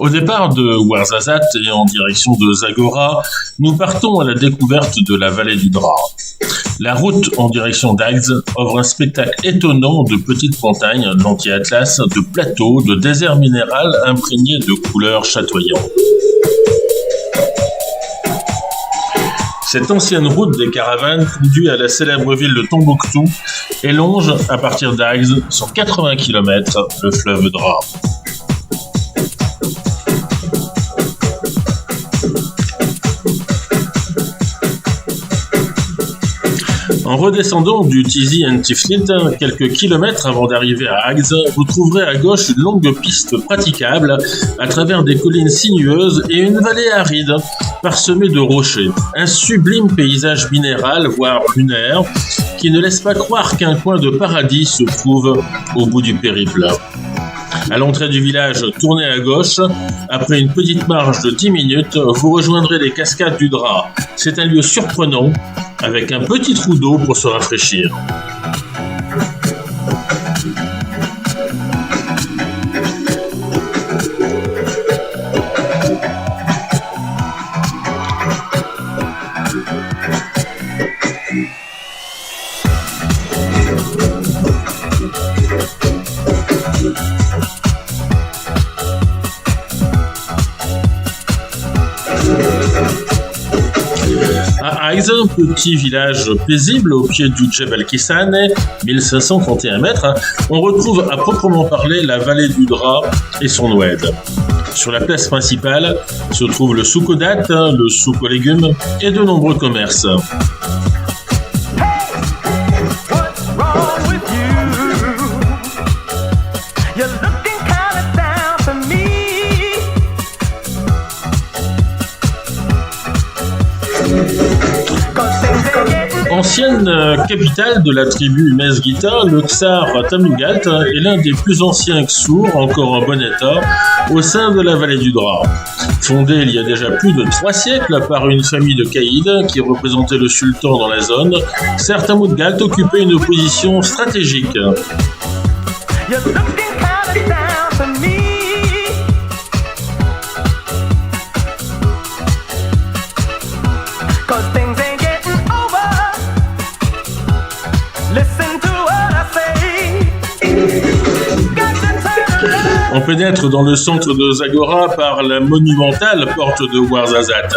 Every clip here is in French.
Au départ de Ouarzazate et en direction de Zagora, nous partons à la découverte de la vallée du Drap. La route en direction d'Agde offre un spectacle étonnant de petites montagnes, d'anti-atlas, de plateaux, de déserts minéral imprégnés de couleurs chatoyantes. Cette ancienne route des caravanes conduit à la célèbre ville de Tombouctou et longe, à partir d'Agde, sur 80 km, le fleuve Drap. En redescendant du Tizi Tiflit, quelques kilomètres avant d'arriver à Agde, vous trouverez à gauche une longue piste praticable à travers des collines sinueuses et une vallée aride parsemée de rochers. Un sublime paysage minéral, voire lunaire, qui ne laisse pas croire qu'un coin de paradis se trouve au bout du périple. À l'entrée du village, tournez à gauche. Après une petite marche de 10 minutes, vous rejoindrez les cascades du Drap. C'est un lieu surprenant, avec un petit trou d'eau pour se rafraîchir. À Agde, petit village paisible au pied du Djebel Kissane, 1531 mètres, on retrouve à proprement parler la vallée du Drap et son oued. Sur la place principale se trouve le souk aux dattes, le souk aux légumes et de nombreux commerces. Ancienne capitale de la tribu Mesguita, le Ksar Tamnougalt est l'un des plus anciens Ksours encore en bon état au sein de la vallée du Drap. Fondé il y a déjà plus de 3 siècles par une famille de caïds qui représentait le sultan dans la zone, Ksar Tamnougalt occupait une position stratégique. On pénètre dans le centre de Zagora par la monumentale porte de Ouarzazate.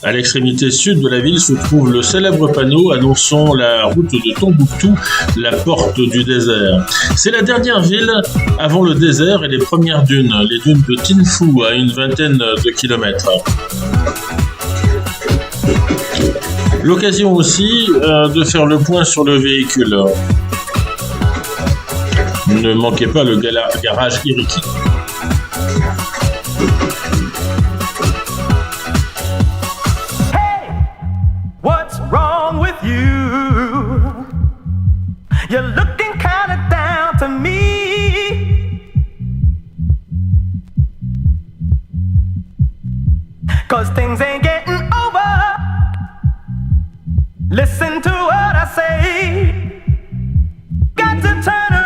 À l'extrémité sud de la ville se trouve le célèbre panneau annonçant la route de Tombouctou, la porte du désert. C'est la dernière ville avant le désert et les premières dunes, les dunes de Tinfou à une vingtaine de kilomètres. L'occasion aussi de faire le point sur le véhicule. Ne manquez pas le garage Iriki. Hey, what's wrong with you? You're looking kind of down to me. 'Cause things ain't getting over. Listen to what I say. Got to turn around.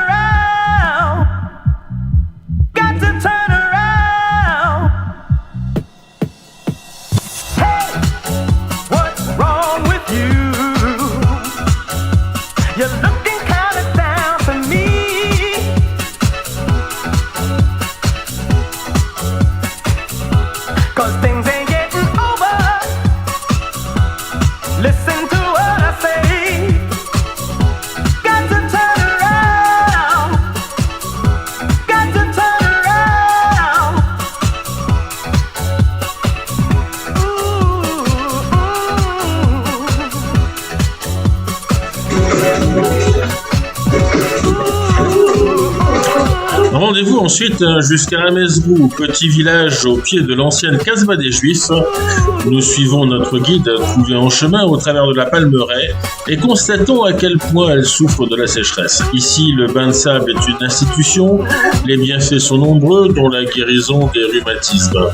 Rendez-vous ensuite jusqu'à Amezrou, petit village au pied de l'ancienne Casbah des Juifs. Nous suivons notre guide trouvé en chemin au travers de la Palmeraie et constatons à quel point elle souffre de la sécheresse. Ici, le bain de sable est une institution, les bienfaits sont nombreux, dont la guérison des rhumatismes.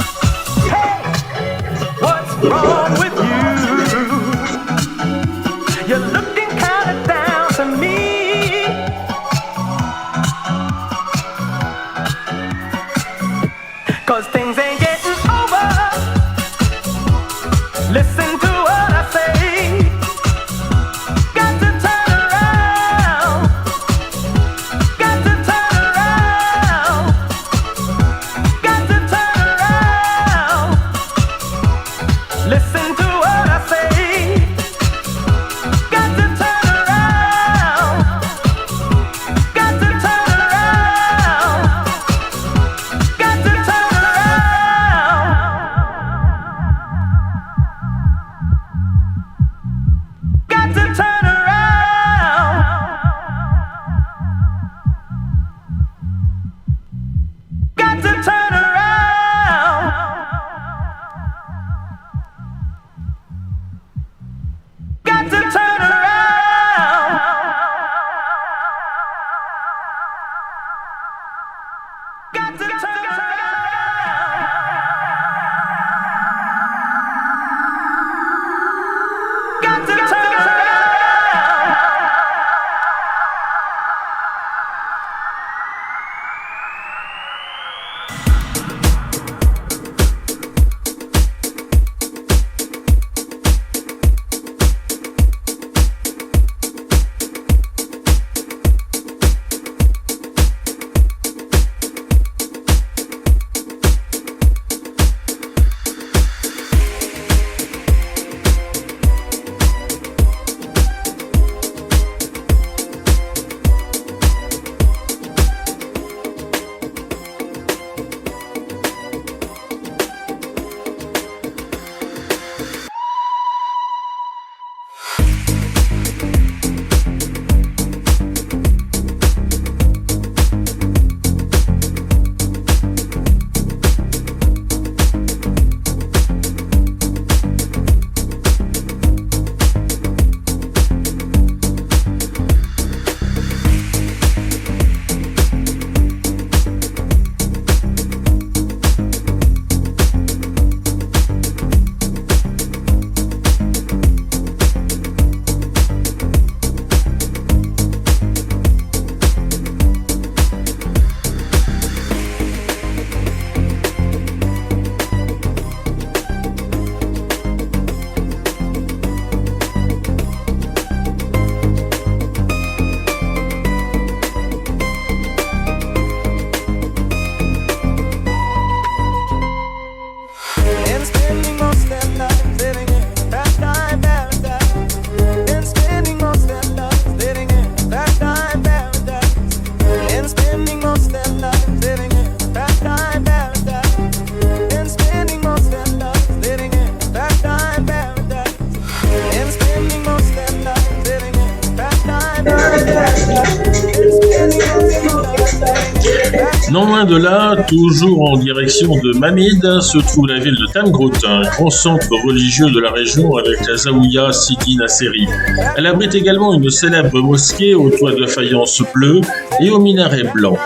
Non loin de là, toujours en direction de Mamid, se trouve la ville de Tamgrout, un grand centre religieux de la région avec la Zaouïa Sidi Nasseri. Elle abrite également une célèbre mosquée au toit de faïence bleue et au minaret blanc.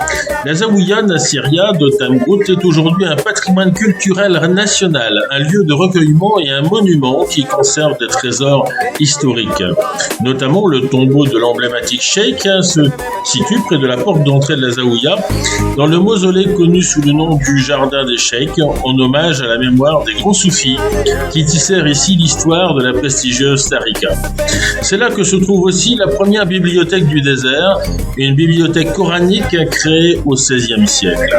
La Zaouïa Nasseria de Tamgrout est aujourd'hui un patrimoine culturel national, un lieu de recueillement et un monument qui conserve des trésors historiques. Notamment le tombeau de l'emblématique cheikh se situe près de la porte d'entrée de la Zaouïa, dans le mausolée connu sous le nom du Jardin des Cheikhs, en hommage à la mémoire des grands soufis qui tissèrent ici l'histoire de la prestigieuse Tariqa. C'est là que se trouve aussi la première bibliothèque du désert, une bibliothèque coranique créée au XVIe siècle.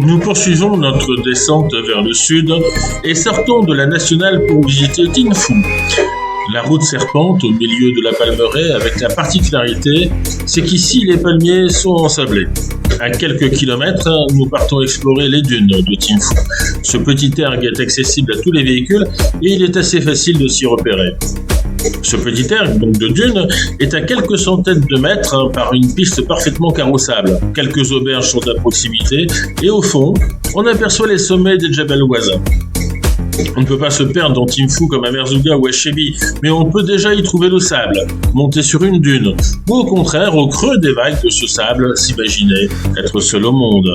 Nous poursuivons notre descente vers le sud et sortons de la nationale pour visiter Tinphou. La route serpente au milieu de la palmeraie avec la particularité, c'est qu'ici les palmiers sont ensablés. À quelques kilomètres, nous partons explorer les dunes de Tinphou. Ce petit erg est accessible à tous les véhicules et il est assez facile de s'y repérer. Ce petit erg, donc de dunes, est à quelques centaines de mètres par une piste parfaitement carrossable. Quelques auberges sont à proximité et au fond, on aperçoit les sommets des Djebel Ouaza. On ne peut pas se perdre dans Tinphou comme à Merzouga ou à Chebi, mais on peut déjà y trouver le sable, monter sur une dune, ou au contraire, au creux des vagues de ce sable, s'imaginer être seul au monde.